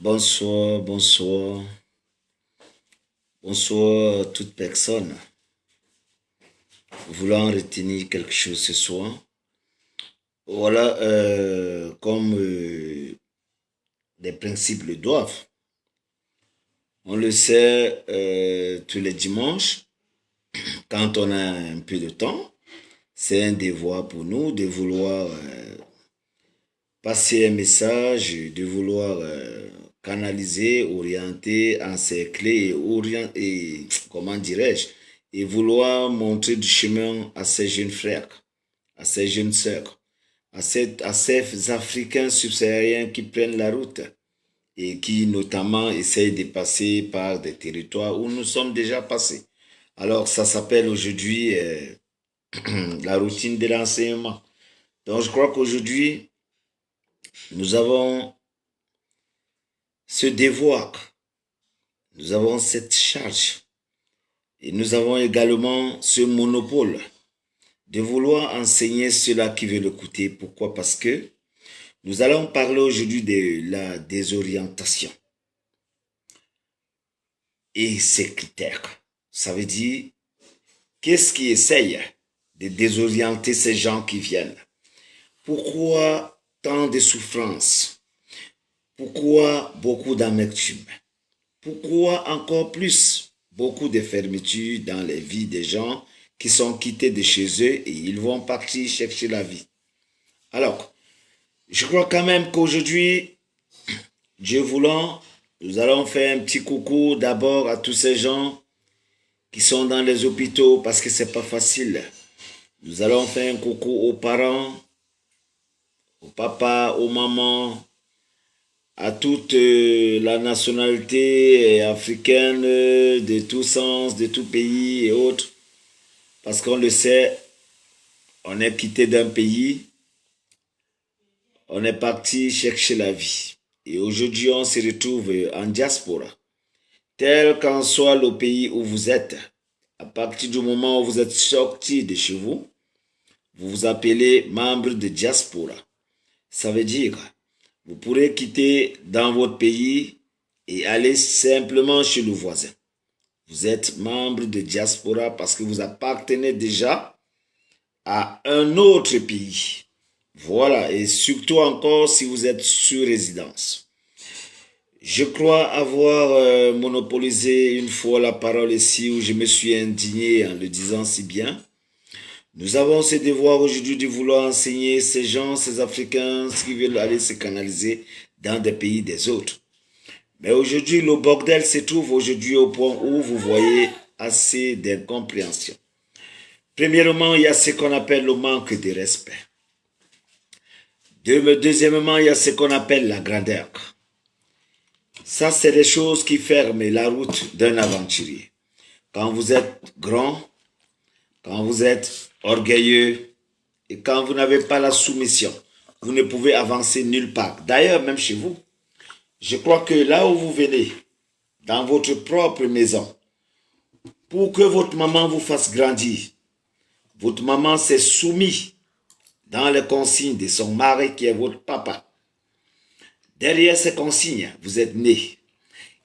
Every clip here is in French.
Bonsoir, bonsoir, bonsoir toute personne voulant retenir quelque chose ce soir. Voilà, comme les principes le doivent. On le sait tous les dimanches, quand on a un peu de temps, c'est un devoir pour nous de vouloir passer un message, de vouloir canaliser, orienter, encercler et comment dirais-je, et vouloir montrer du chemin à ces jeunes frères, à ces jeunes sœurs, à ces Africains subsahariens qui prennent la route et qui notamment essayent de passer par des territoires où nous sommes déjà passés. Alors ça s'appelle aujourd'hui la routine de l'enseignement. Donc je crois qu'aujourd'hui, nous avons ce devoir, nous avons cette charge et nous avons également ce monopole de vouloir enseigner ceux-là qui veulent écouter. Pourquoi? Parce que nous allons parler aujourd'hui de la désorientation et ses critères. Ça veut dire, qu'est-ce qui essaye de désorienter ces gens qui viennent? Pourquoi tant de souffrances? Pourquoi beaucoup d'amertume? Pourquoi encore plus beaucoup de fermeture dans les vies des gens qui sont quittés de chez eux et ils vont partir chercher la vie? Alors, je crois quand même qu'aujourd'hui, Dieu voulant, nous allons faire un petit coucou d'abord à tous ces gens qui sont dans les hôpitaux parce que c'est pas facile. Nous allons faire un coucou aux parents, aux papas, aux mamans, à toute la nationalité africaine de tous sens, de tout pays et autres. Parce qu'on le sait, on est quitté d'un pays, on est parti chercher la vie. Et aujourd'hui, on se retrouve en diaspora. Tel qu'en soit le pays où vous êtes, à partir du moment où vous êtes sorti de chez vous, vous vous appelez membre de diaspora. Ça veut dire, vous pourrez quitter dans votre pays et aller simplement chez le voisin. Vous êtes membre de diaspora parce que vous appartenez déjà à un autre pays. Voilà, et surtout encore si vous êtes sur résidence. Je crois avoir monopolisé une fois la parole ici où je me suis indigné en le disant si bien. Nous avons ce devoir aujourd'hui de vouloir enseigner ces gens, ces Africains, qui veulent aller se canaliser dans des pays des autres. Mais aujourd'hui, le bordel se trouve aujourd'hui au point où vous voyez assez d'incompréhension. Premièrement, il y a ce qu'on appelle le manque de respect. Deuxièmement, il y a ce qu'on appelle la grandeur. Ça, c'est des choses qui ferment la route d'un aventurier. Quand vous êtes grand, quand vous êtes orgueilleux et quand vous n'avez pas la soumission, vous ne pouvez avancer nulle part. D'ailleurs, même chez vous, je crois que là où vous venez, dans votre propre maison, pour que votre maman vous fasse grandir, votre maman s'est soumise dans les consignes de son mari qui est votre papa. Derrière ces consignes, vous êtes né.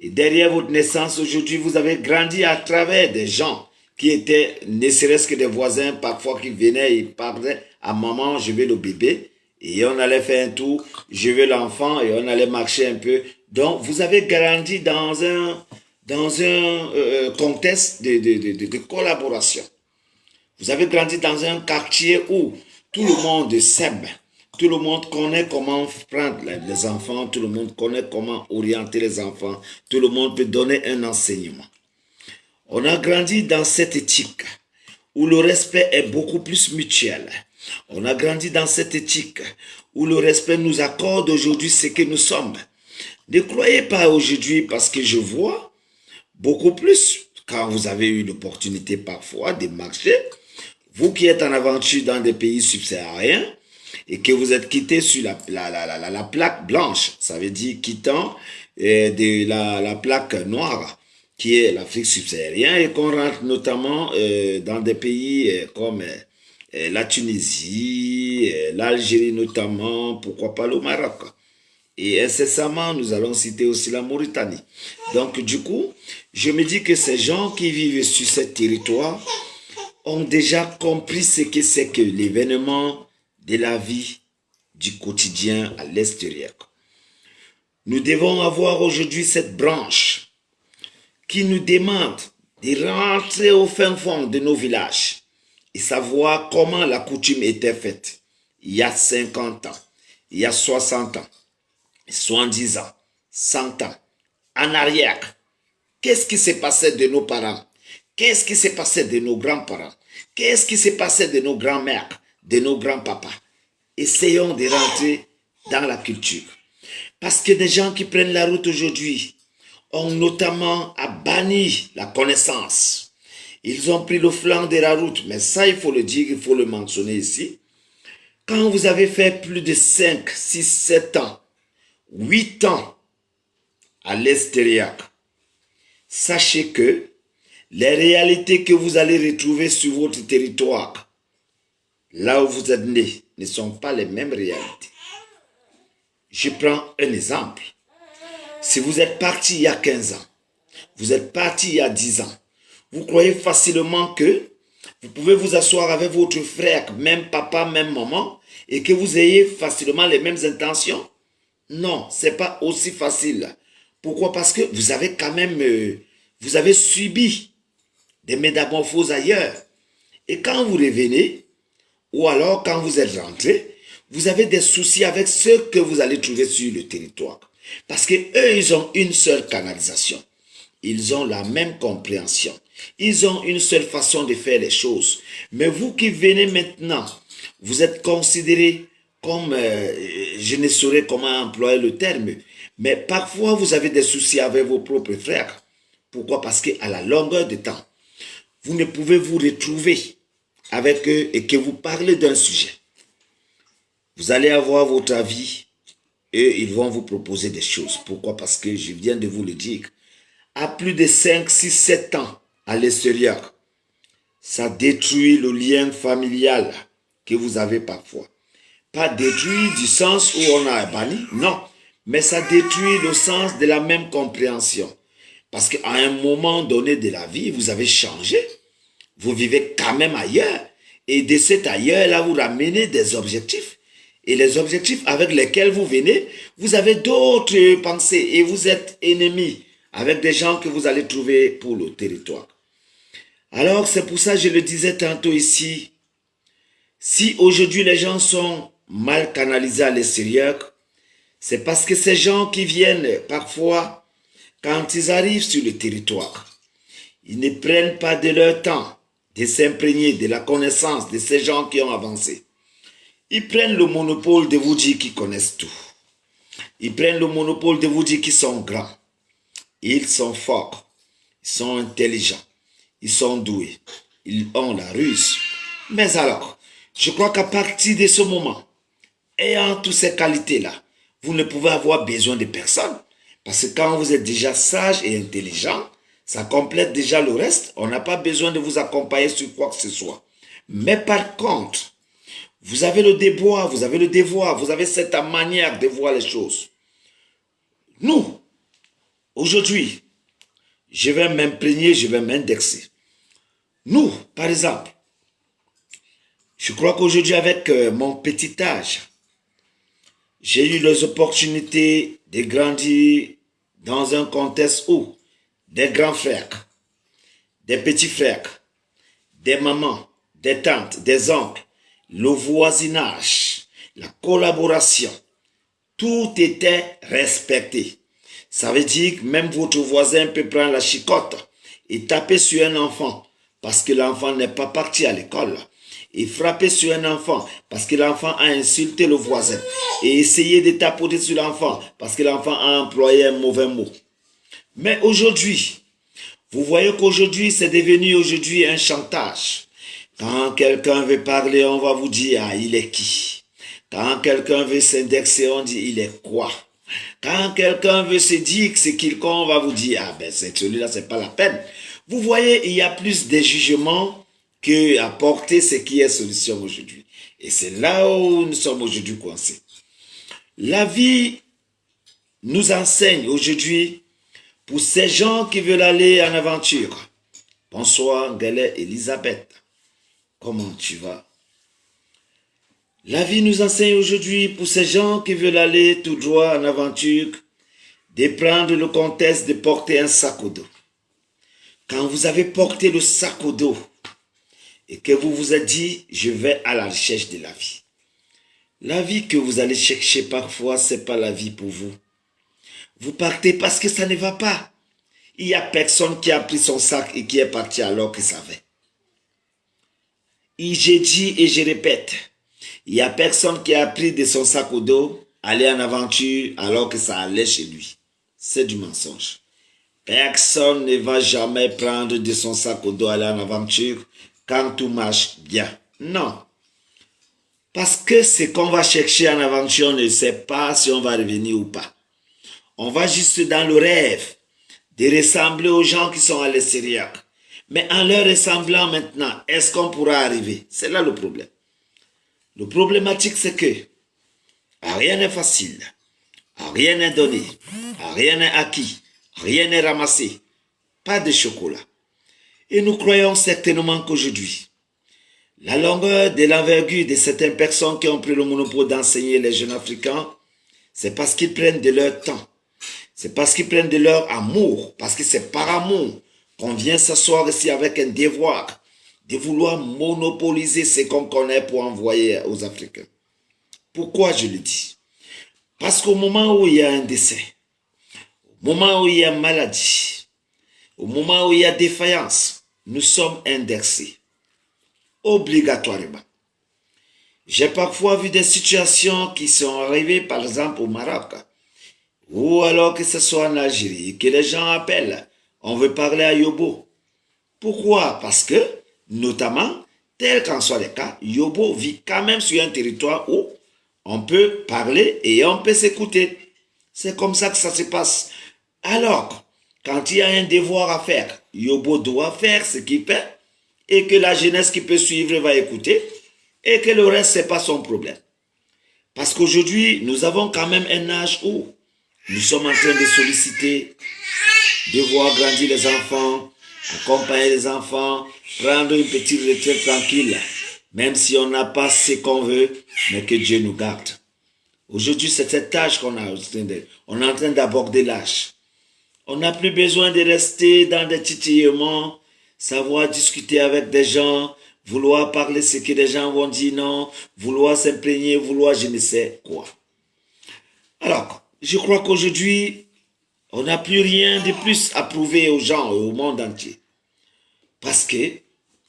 Et derrière votre naissance, aujourd'hui, vous avez grandi à travers des gens qui étaient, ne serait-ce que des voisins, parfois qui venaient et parlaient à maman, je veux le bébé. Et on allait faire un tour, je veux l'enfant, et on allait marcher un peu. Donc, vous avez grandi dans un contexte de collaboration. Vous avez grandi dans un quartier où tout le monde s'aime. Tout le monde connaît comment prendre les enfants, tout le monde connaît comment orienter les enfants, tout le monde peut donner un enseignement. On a grandi dans cette éthique où le respect est beaucoup plus mutuel. On a grandi dans cette éthique où le respect nous accorde aujourd'hui ce que nous sommes. Ne croyez pas aujourd'hui parce que je vois beaucoup plus quand vous avez eu l'opportunité parfois de marcher, vous qui êtes en aventure dans des pays subsahariens, et que vous êtes quitté sur la plaque blanche, ça veut dire quittant de la plaque noire, qui est l'Afrique subsaharienne, et qu'on rentre notamment dans des pays comme la Tunisie, l'Algérie notamment, pourquoi pas le Maroc. Et incessamment, nous allons citer aussi la Mauritanie. Donc, du coup, je me dis que ces gens qui vivent sur ce territoire ont déjà compris ce que c'est que l'événement de la vie du quotidien à l'extérieur. Nous devons avoir aujourd'hui cette branche qui nous demande de rentrer au fin fond de nos villages et savoir comment la coutume était faite il y a 50 ans, il y a 60 ans, 70 ans, 100 ans, en arrière. Qu'est-ce qui s'est passé de nos parents? Qu'est-ce qui s'est passé de nos grands-parents? Qu'est-ce qui s'est passé de nos grands-mères, de nos grands-papas? Essayons de rentrer dans la culture. Parce que des gens qui prennent la route aujourd'hui ont notamment banni la connaissance. Ils ont pris le flanc de la route, mais ça, il faut le dire, il faut le mentionner ici. Quand vous avez fait plus de 5, 6, 7 ans, 8 ans à l'extérieur, sachez que les réalités que vous allez retrouver sur votre territoire, là où vous êtes né, ne sont pas les mêmes réalités. Je prends un exemple. Si vous êtes parti il y a 15 ans, vous êtes parti il y a 10 ans, vous croyez facilement que vous pouvez vous asseoir avec votre frère, même papa, même maman, et que vous ayez facilement les mêmes intentions? Non, ce n'est pas aussi facile. Pourquoi? Parce que vous avez quand même, vous avez subi des métamorphoses ailleurs. Et quand vous revenez, ou alors quand vous êtes rentré, vous avez des soucis avec ceux que vous allez trouver sur le territoire. Parce que eux, ils ont une seule canalisation. Ils ont la même compréhension. Ils ont une seule façon de faire les choses. Mais vous qui venez maintenant, vous êtes considérés comme, je ne saurais comment employer le terme, mais parfois vous avez des soucis avec vos propres frères. Pourquoi? Parce qu'à la longueur de temps, vous ne pouvez vous retrouver avec eux et que vous parlez d'un sujet. Vous allez avoir votre avis et ils vont vous proposer des choses. Pourquoi? Parce que je viens de vous le dire. À plus de 5, 6, 7 ans à l'extérieur, ça détruit le lien familial que vous avez parfois. Pas détruit du sens où on a banni, non. Mais ça détruit le sens de la même compréhension. Parce qu'à un moment donné de la vie, vous avez changé. Vous vivez quand même ailleurs. Et de cet ailleurs-là, vous ramenez des objectifs. Et les objectifs avec lesquels vous venez, vous avez d'autres pensées. Et vous êtes ennemis avec des gens que vous allez trouver pour le territoire. Alors, c'est pour ça que je le disais tantôt ici. Si aujourd'hui les gens sont mal canalisés à l'extérieur, c'est parce que ces gens qui viennent parfois, quand ils arrivent sur le territoire, ils ne prennent pas de leur temps de s'imprégner de la connaissance de ces gens qui ont avancé. Ils prennent le monopole de vous dire qu'ils connaissent tout. Ils prennent le monopole de vous dire qu'ils sont grands. Ils sont forts. Ils sont intelligents. Ils sont doués. Ils ont la ruse. Mais alors, je crois qu'à partir de ce moment, ayant toutes ces qualités-là, vous ne pouvez avoir besoin de personne. Parce que quand vous êtes déjà sage et intelligent, ça complète déjà le reste. On n'a pas besoin de vous accompagner sur quoi que ce soit. Mais par contre, vous avez le devoir, vous avez cette manière de voir les choses. Nous, aujourd'hui, je vais m'imprégner, je vais m'indexer. Nous, par exemple, je crois qu'aujourd'hui, avec mon petit âge, j'ai eu les opportunités de grandir dans un contexte où des grands frères, des petits frères, des mamans, des tantes, des oncles, le voisinage, la collaboration, tout était respecté. Ça veut dire que même votre voisin peut prendre la chicotte et taper sur un enfant parce que l'enfant n'est pas parti à l'école. Et frapper sur un enfant parce que l'enfant a insulté le voisin. Et essayer de tapoter sur l'enfant parce que l'enfant a employé un mauvais mot. Mais aujourd'hui, vous voyez qu'aujourd'hui, c'est devenu aujourd'hui un chantage. Quand quelqu'un veut parler, on va vous dire, ah, il est qui? Quand quelqu'un veut s'indexer, on dit, il est quoi? Quand quelqu'un veut se dire que c'est quelqu'un, on va vous dire, ah ben c'est celui-là, c'est pas la peine. Vous voyez, il y a plus de jugements que apporter ce qui est solution aujourd'hui. Et c'est là où nous sommes aujourd'hui coincés. La vie nous enseigne aujourd'hui pour ces gens qui veulent aller en aventure. Bonsoir, Galet Elisabeth. Comment tu vas? La vie nous enseigne aujourd'hui pour ces gens qui veulent aller tout droit en aventure, de prendre le contexte de porter un sac au dos. Quand vous avez porté le sac au dos et que vous vous êtes dit, je vais à la recherche de la vie. La vie que vous allez chercher parfois, ce n'est pas la vie pour vous. Vous partez parce que ça ne va pas. Il n'y a personne qui a pris son sac et qui est parti alors qu'il savait. Et j'ai dit et je répète, il n'y a personne qui a pris de son sac au dos, aller en aventure alors que ça allait chez lui. C'est du mensonge. Personne ne va jamais prendre de son sac au dos, aller en aventure quand tout marche bien. Non. Parce que ce qu'on va chercher en aventure, on ne sait pas si on va revenir ou pas. On va juste dans le rêve de ressembler aux gens qui sont à l'extérieur. Mais en leur ressemblant maintenant, est-ce qu'on pourra arriver? C'est là le problème. Le problématique, c'est que rien n'est facile, rien n'est donné, rien n'est acquis, rien n'est ramassé, pas de chocolat. Et nous croyons certainement qu'aujourd'hui, la longueur de l'envergure de certaines personnes qui ont pris le monopole d'enseigner les jeunes Africains, c'est parce qu'ils prennent de leur temps. C'est parce qu'ils prennent de leur amour, parce que c'est par amour qu'on vient s'asseoir ici avec un devoir de vouloir monopoliser ce qu'on connaît pour envoyer aux Africains. Pourquoi je le dis? Parce qu'au moment où il y a un décès, au moment où il y a maladie, au moment où il y a défaillance, nous sommes indexés, obligatoirement. J'ai parfois vu des situations qui sont arrivées, par exemple au Maroc, ou alors que ce soit en Algérie, que les gens appellent, on veut parler à Yobo. Pourquoi? Parce que, notamment, tel qu'en soit le cas, Yobo vit quand même sur un territoire où on peut parler et on peut s'écouter. C'est comme ça que ça se passe. Alors, quand il y a un devoir à faire, Yobo doit faire ce qu'il fait et que la jeunesse qui peut suivre va écouter et que le reste, ce n'est pas son problème. Parce qu'aujourd'hui, nous avons quand même un âge où nous sommes en train de solliciter, de voir grandir les enfants, accompagner les enfants, prendre une petite retraite tranquille, même si on n'a pas ce qu'on veut, mais que Dieu nous garde. Aujourd'hui, c'est cet âge qu'on a, on est en train d'aborder l'âge. On n'a plus besoin de rester dans des titillements, savoir discuter avec des gens, vouloir parler ce que les gens vont dire non, vouloir s'imprégner, vouloir je ne sais quoi. Alors, je crois qu'aujourd'hui, on n'a plus rien de plus à prouver aux gens et au monde entier. Parce que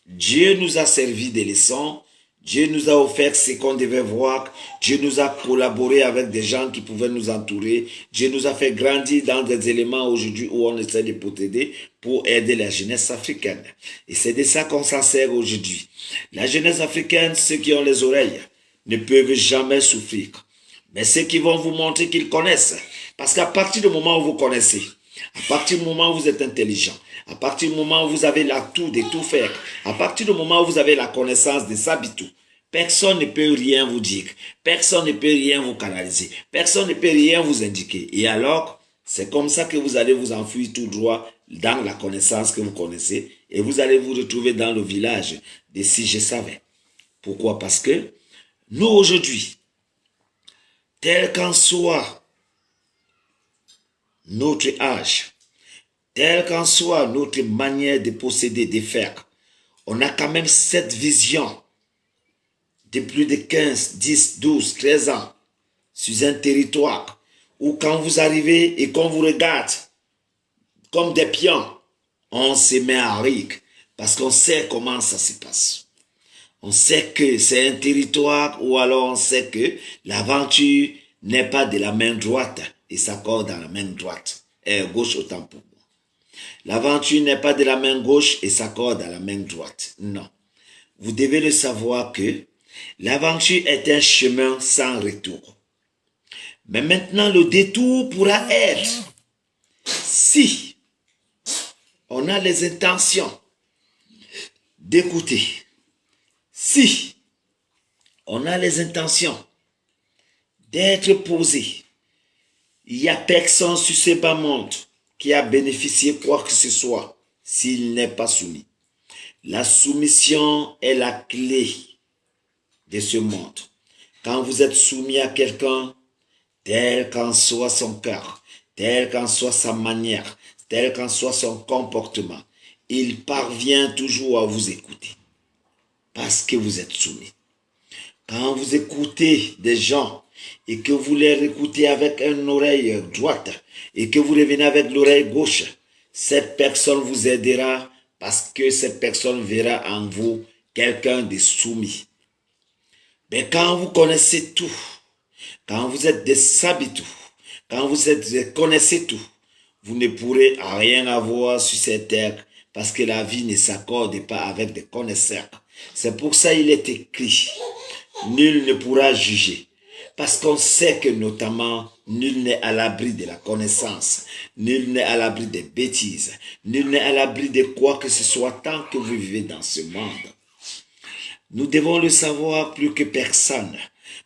Dieu nous a servi des leçons, Dieu nous a offert ce qu'on devait voir, Dieu nous a collaboré avec des gens qui pouvaient nous entourer, Dieu nous a fait grandir dans des éléments aujourd'hui où on essaie de procéder pour aider la jeunesse africaine. Et c'est de ça qu'on s'en sert aujourd'hui. La jeunesse africaine, ceux qui ont les oreilles, ne peuvent jamais souffrir. Mais ceux qui vont vous montrer qu'ils connaissent, parce qu'à partir du moment où vous connaissez, à partir du moment où vous êtes intelligent, à partir du moment où vous avez l'atout de tout faire, à partir du moment où vous avez la connaissance des habitudes, personne ne peut rien vous dire, personne ne peut rien vous canaliser, personne ne peut rien vous indiquer. Et alors, c'est comme ça que vous allez vous enfuir tout droit dans la connaissance que vous connaissez et vous allez vous retrouver dans le village de si je savais. Pourquoi? Parce que nous aujourd'hui, tel qu'en soit notre âge, tel qu'en soit notre manière de posséder, de faire, on a quand même cette vision de plus de 15, 10, 12, 13 ans sur un territoire où quand vous arrivez et qu'on vous regarde comme des pions, on se met à rire parce qu'on sait comment ça se passe. On sait que c'est un territoire ou alors on sait que l'aventure n'est pas de la main droite et s'accorde dans la main droite, et gauche autant pour moi. L'aventure n'est pas de la main gauche et s'accorde à la main droite. Non. Vous devez le savoir que l'aventure est un chemin sans retour. Mais maintenant, le détour pourra être si on a les intentions d'écouter, si on a les intentions d'être posé, Il n'y a personne sur ce bas monde qui a bénéficié quoi que ce soit s'il n'est pas soumis. La soumission est la clé de ce monde. Quand vous êtes soumis à quelqu'un, tel qu'en soit son cœur, tel qu'en soit sa manière, tel qu'en soit son comportement, il parvient toujours à vous écouter parce que vous êtes soumis. Quand vous écoutez des gens et que vous les écoutez avec une oreille droite et que vous revenez avec l'oreille gauche, cette personne vous aidera parce que cette personne verra en vous quelqu'un de soumis. Mais quand vous connaissez tout, quand vous êtes des sabitou, quand connaissez tout, vous ne pourrez rien avoir sur cette terre parce que la vie ne s'accorde pas avec des connaisseurs. C'est pour ça qu'il est écrit, nul ne pourra juger. Parce qu'on sait que notamment, nul n'est à l'abri de la connaissance, nul n'est à l'abri des bêtises, nul n'est à l'abri de quoi que ce soit tant que vous vivez dans ce monde. Nous devons le savoir plus que personne.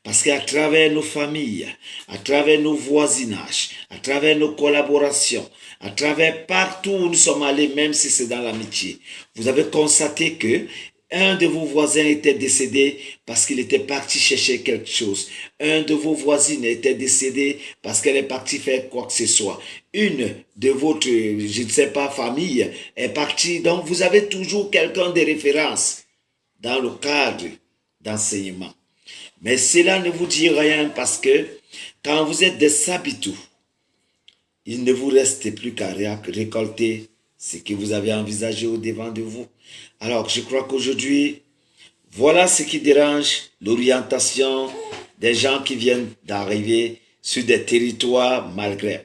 Parce qu'à travers nos familles, à travers nos voisinages, à travers nos collaborations, à travers partout où nous sommes allés, même si c'est dans l'amitié, vous avez constaté que un de vos voisins était décédé parce qu'il était parti chercher quelque chose. Un de vos voisines était décédée parce qu'elle est partie faire quoi que ce soit. Une de votre, je ne sais pas, famille est partie. Donc, vous avez toujours quelqu'un de référence dans le cadre d'enseignement. Mais cela ne vous dit rien parce que quand vous êtes des sabitou, il ne vous reste plus qu'à récolter ce que vous avez envisagé au devant de vous. Alors, je crois qu'aujourd'hui, voilà ce qui dérange l'orientation des gens qui viennent d'arriver sur des territoires maghreb.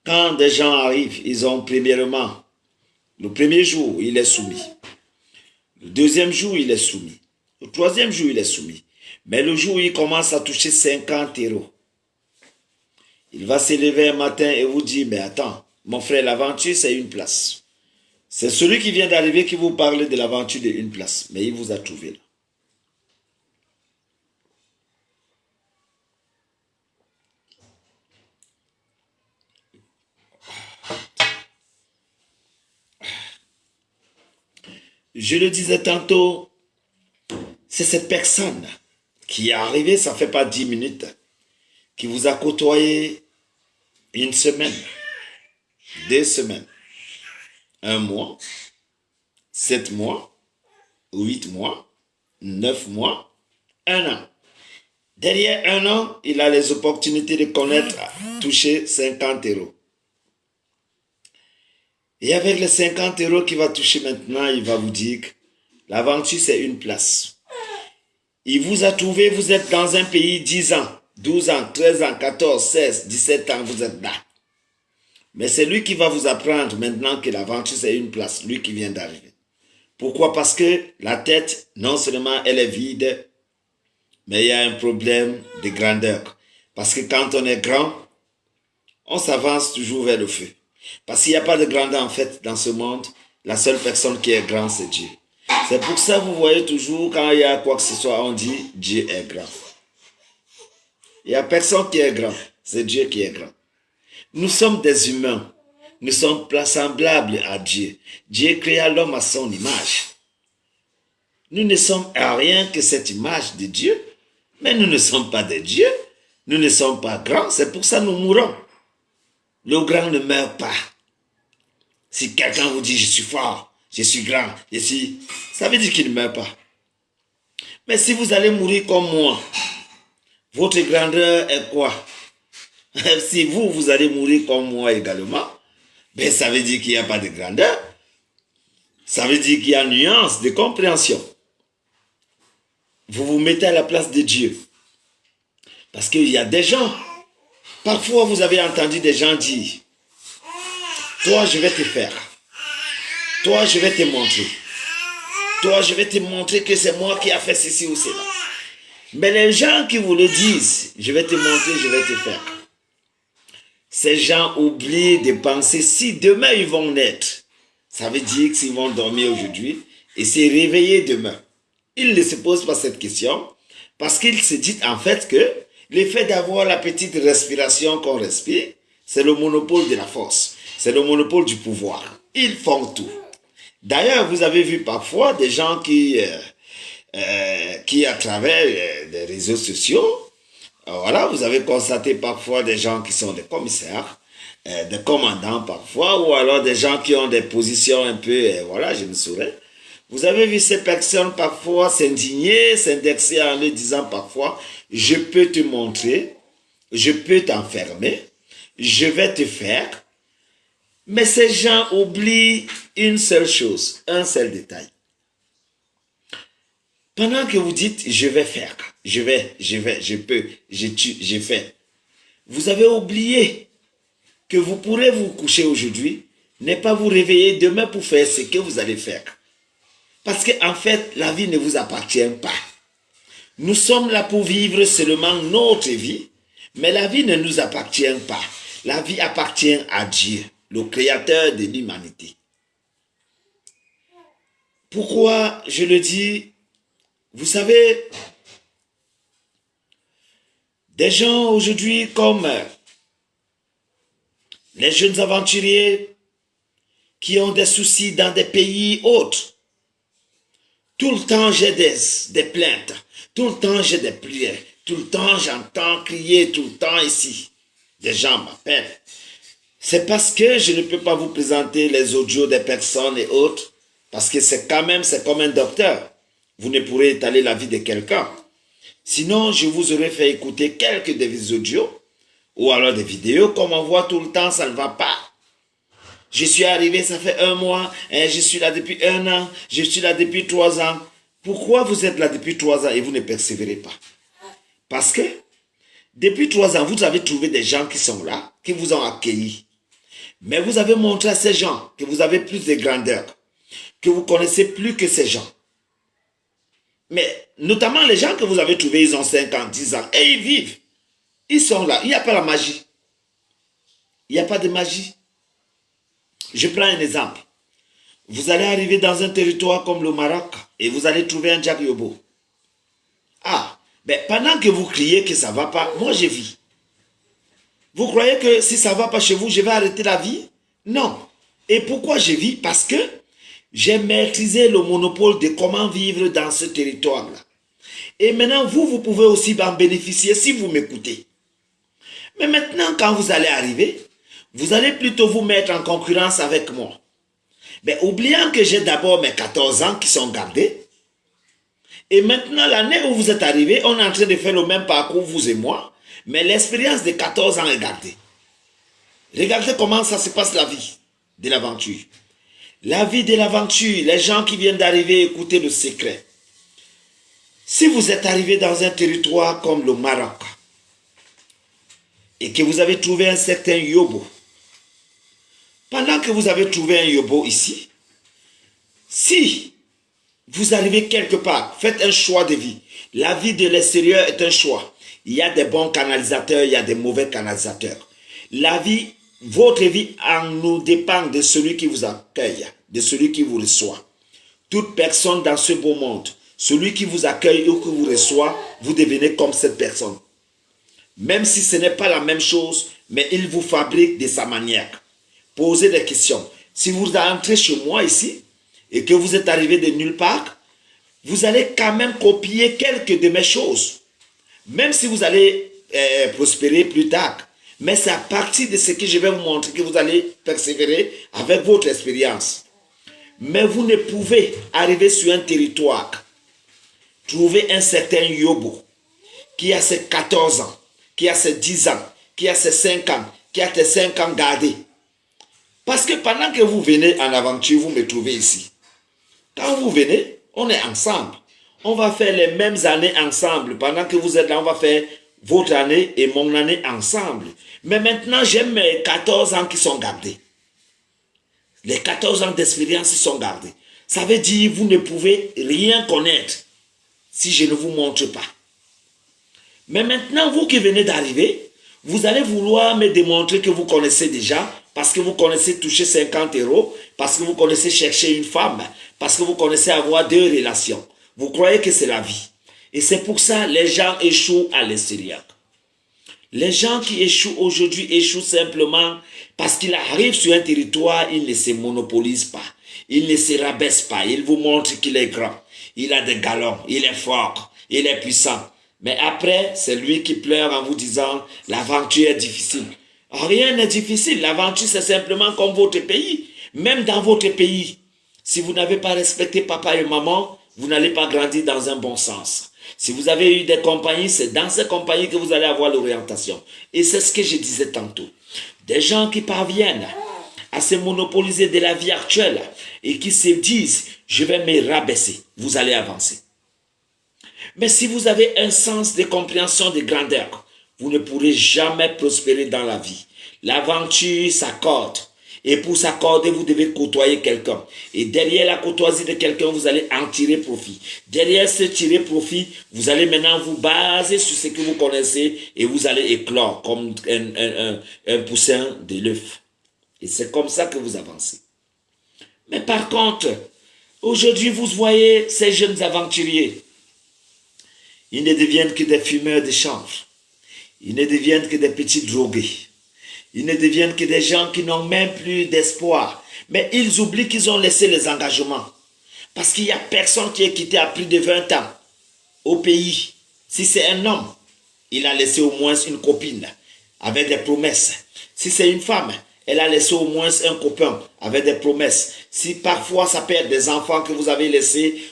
Quand des gens arrivent, ils ont premièrement, le premier jour, il est soumis. Le deuxième jour, il est soumis. Le troisième jour, il est soumis. Mais le jour où il commence à toucher 50 euros, il va se lever un matin et vous dire, mais attends, mon frère, l'aventure, c'est une place. C'est celui qui vient d'arriver qui vous parle de l'aventure d'une place. Mais il vous a trouvé là. Je le disais tantôt, c'est cette personne qui est arrivée, ça ne fait pas 10 minutes, qui vous a côtoyé une semaine, 2 semaines, 1 mois, 7 mois, 8 mois, 9 mois, 1 an. Derrière 1 an, il a les opportunités de connaître, toucher 50 euros. Et avec les 50 euros qu'il va toucher maintenant, il va vous dire que l'aventure, c'est une place. Il vous a trouvé, vous êtes dans un pays 10 ans, 12 ans, 13 ans, 14, 16, 17 ans, vous êtes là. Mais c'est lui qui va vous apprendre maintenant que l'aventure, c'est une place, lui qui vient d'arriver. Pourquoi? Parce que la tête, non seulement elle est vide, mais il y a un problème de grandeur. Parce que quand on est grand, on s'avance toujours vers le feu. Parce qu'il n'y a pas de grandeur en fait dans ce monde. La seule personne qui est grande, c'est Dieu. C'est pour ça que vous voyez toujours, quand il y a quoi que ce soit, on dit Dieu est grand. Il n'y a personne qui est grand. C'est Dieu qui est grand. Nous sommes des humains. Nous sommes semblables à Dieu. Dieu créa l'homme à son image. Nous ne sommes à rien que cette image de Dieu. Mais nous ne sommes pas des dieux. Nous ne sommes pas grands. C'est pour ça que nous mourons. Le grand ne meurt pas. Si quelqu'un vous dit je suis fort, je suis grand, ça veut dire qu'il ne meurt pas. Mais si vous allez mourir comme moi, votre grandeur est quoi? Si vous allez mourir comme moi également, ben ça veut dire qu'il n'y a pas de grandeur. Ça veut dire qu'il y a une nuance de compréhension. Vous vous mettez à la place de Dieu. Parce qu'il y a des gens, parfois vous avez entendu des gens dire, toi je vais te faire, toi je vais te montrer, toi je vais te montrer que c'est moi qui a fait ceci ou cela. Mais les gens qui vous le disent, je vais te montrer, je vais te faire. Ces gens oublient de penser si demain ils vont naître. Ça veut dire que s'ils vont dormir aujourd'hui et se réveiller demain. Ils ne se posent pas cette question parce qu'ils se disent en fait que Le fait d'avoir la petite respiration qu'on respire, c'est le monopole de la force. C'est le monopole du pouvoir. Ils font tout. D'ailleurs, vous avez vu parfois des gens qui à travers les réseaux sociaux, voilà, vous avez constaté parfois des gens qui sont des commissaires, des commandants parfois, ou alors des gens qui ont des positions un peu, voilà, je ne saurais. Vous avez vu ces personnes parfois s'indigner, s'indexer en leur disant parfois, je peux te montrer, je peux t'enfermer, je vais te faire. Mais ces gens oublient une seule chose, un seul détail. Pendant que vous dites, je vais faire, je peux, je tue, je fais, vous avez oublié que vous pourrez vous coucher aujourd'hui, ne pas vous réveiller demain pour faire ce que vous allez faire. Parce qu'en fait, la vie ne vous appartient pas. Nous sommes là pour vivre seulement notre vie, mais la vie ne nous appartient pas. La vie appartient à Dieu, le créateur de l'humanité. Pourquoi je le dis? Vous savez, des gens aujourd'hui comme les jeunes aventuriers qui ont des soucis dans des pays autres, tout le temps j'ai des plaintes, tout le temps j'ai des prières, tout le temps j'entends crier, tout le temps ici. Des gens m'appellent. C'est parce que je ne peux pas vous présenter les audios des personnes et autres, parce que c'est comme un docteur. Vous ne pourrez étaler la vie de quelqu'un. Sinon, je vous aurais fait écouter quelques des audios, ou alors des vidéos, comme on voit tout le temps, ça ne va pas. Je suis arrivé, ça fait 1 mois, et je suis là depuis 1 an, je suis là depuis 3 ans. Pourquoi vous êtes là depuis 3 ans et vous ne persévérez pas? Parce que, depuis 3 ans, vous avez trouvé des gens qui sont là, qui vous ont accueillis. Mais vous avez montré à ces gens que vous avez plus de grandeur, que vous connaissez plus que ces gens. Mais notamment les gens que vous avez trouvés, ils ont 5 ans, 10 ans, et ils vivent. Ils sont là, il n'y a pas la magie. Il n'y a pas de magie. Je prends un exemple. Vous allez arriver dans un territoire comme le Maroc et vous allez trouver un Jack Yobo. Ah, mais pendant que vous criez que ça ne va pas, moi je vis. Vous croyez que si ça ne va pas chez vous, je vais arrêter la vie? Non. Et pourquoi je vis? Parce que j'ai maîtrisé le monopole de comment vivre dans ce territoire-là. Et maintenant, vous pouvez aussi en bénéficier si vous m'écoutez. Mais maintenant, quand vous allez arriver, vous allez plutôt vous mettre en concurrence avec moi. Mais oubliant que j'ai d'abord mes 14 ans qui sont gardés. Et maintenant, l'année où vous êtes arrivé, on est en train de faire le même parcours, vous et moi. Mais l'expérience de 14 ans est gardée. Regardez comment ça se passe la vie de l'aventure. La vie de l'aventure, les gens qui viennent d'arriver, écoutez le secret. Si vous êtes arrivé dans un territoire comme le Maroc et que vous avez trouvé un certain yobo, pendant que vous avez trouvé un yobo ici, si vous arrivez quelque part, faites un choix de vie. La vie de l'extérieur est un choix. Il y a des bons canalisateurs, il y a des mauvais canalisateurs. La vie, votre vie en nous dépend de celui qui vous accueille, de celui qui vous reçoit. Toute personne dans ce beau monde, celui qui vous accueille ou qui vous reçoit, vous devenez comme cette personne. Même si ce n'est pas la même chose, mais il vous fabrique de sa manière. Posez des questions. Si vous entrez chez moi ici, et que vous êtes arrivé de nulle part, vous allez quand même copier quelques de mes choses. Même si vous allez prospérer plus tard. Mais c'est à partir de ce que je vais vous montrer que vous allez persévérer avec votre expérience. Mais vous ne pouvez arriver sur un territoire, trouver un certain yobo qui a ses 14 ans, qui a ses 10 ans, qui a ses 5 ans, qui a ses 5 ans gardés. Parce que pendant que vous venez en aventure, vous me trouvez ici. Quand vous venez, on est ensemble. On va faire les mêmes années ensemble. Pendant que vous êtes là, on va faire votre année et mon année ensemble. Mais maintenant, j'ai mes 14 ans qui sont gardés. Les 14 ans d'expérience sont gardés. Ça veut dire que vous ne pouvez rien connaître si je ne vous montre pas. Mais maintenant, vous qui venez d'arriver, vous allez vouloir me démontrer que vous connaissez déjà, parce que vous connaissez toucher 50 €, parce que vous connaissez chercher une femme, parce que vous connaissez avoir 2 relations. Vous croyez que c'est la vie. Et c'est pour ça que les gens échouent à l'extérieur. Les gens qui échouent aujourd'hui échouent simplement parce qu'ils arrivent sur un territoire, ils ne se monopolisent pas. Ils ne se rabaissent pas. Ils vous montrent qu'il est grand. Il a des galons. Il est fort. Il est puissant. Mais après, c'est lui qui pleure en vous disant l'aventure est difficile. Rien n'est difficile. L'aventure, c'est simplement comme votre pays. Même dans votre pays, si vous n'avez pas respecté papa et maman, vous n'allez pas grandir dans un bon sens. Si vous avez eu des compagnies, c'est dans ces compagnies que vous allez avoir l'orientation. Et c'est ce que je disais tantôt. Des gens qui parviennent à se monopoliser de la vie actuelle et qui se disent, je vais me rabaisser, vous allez avancer. Mais si vous avez un sens de compréhension de grandeur, vous ne pourrez jamais prospérer dans la vie. L'aventure s'accorde. Et pour s'accorder, vous devez côtoyer quelqu'un. Et derrière la courtoisie de quelqu'un, vous allez en tirer profit. Derrière ce tirer profit, vous allez maintenant vous baser sur ce que vous connaissez et vous allez éclore comme un poussin de l'œuf. Et c'est comme ça que vous avancez. Mais par contre, aujourd'hui, vous voyez ces jeunes aventuriers. Ils ne deviennent que des fumeurs de chanvre. Ils ne deviennent que des petits drogués. Ils ne deviennent que des gens qui n'ont même plus d'espoir. Mais ils oublient qu'ils ont laissé les engagements. Parce qu'il n'y a personne qui est quitté à plus de 20 ans au pays. Si c'est un homme, il a laissé au moins une copine avec des promesses. Si c'est une femme, elle a laissé au moins un copain avec des promesses. Si parfois ça peut être des enfants que vous avez laissés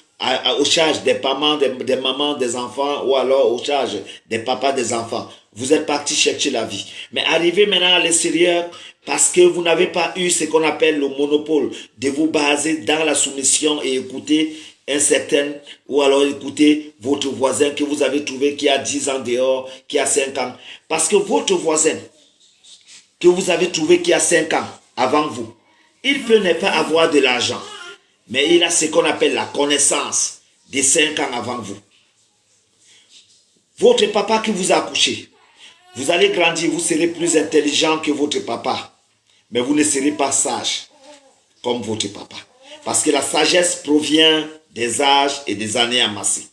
au charge des mamans, des enfants ou alors au charge des papas des enfants. Vous êtes parti chercher la vie. Mais arrivez maintenant à l'extérieur parce que vous n'avez pas eu ce qu'on appelle le monopole de vous baser dans la soumission et écouter un certain, ou alors écouter votre voisin que vous avez trouvé qui a 10 ans dehors, qui a 5 ans. Parce que votre voisin que vous avez trouvé qui a 5 ans avant vous, il peut ne pas avoir de l'argent, mais il a ce qu'on appelle la connaissance de 5 ans avant vous. Votre papa qui vous a accouché, vous allez grandir, vous serez plus intelligent que votre papa, mais vous ne serez pas sage comme votre papa. Parce que la sagesse provient des âges et des années amassées.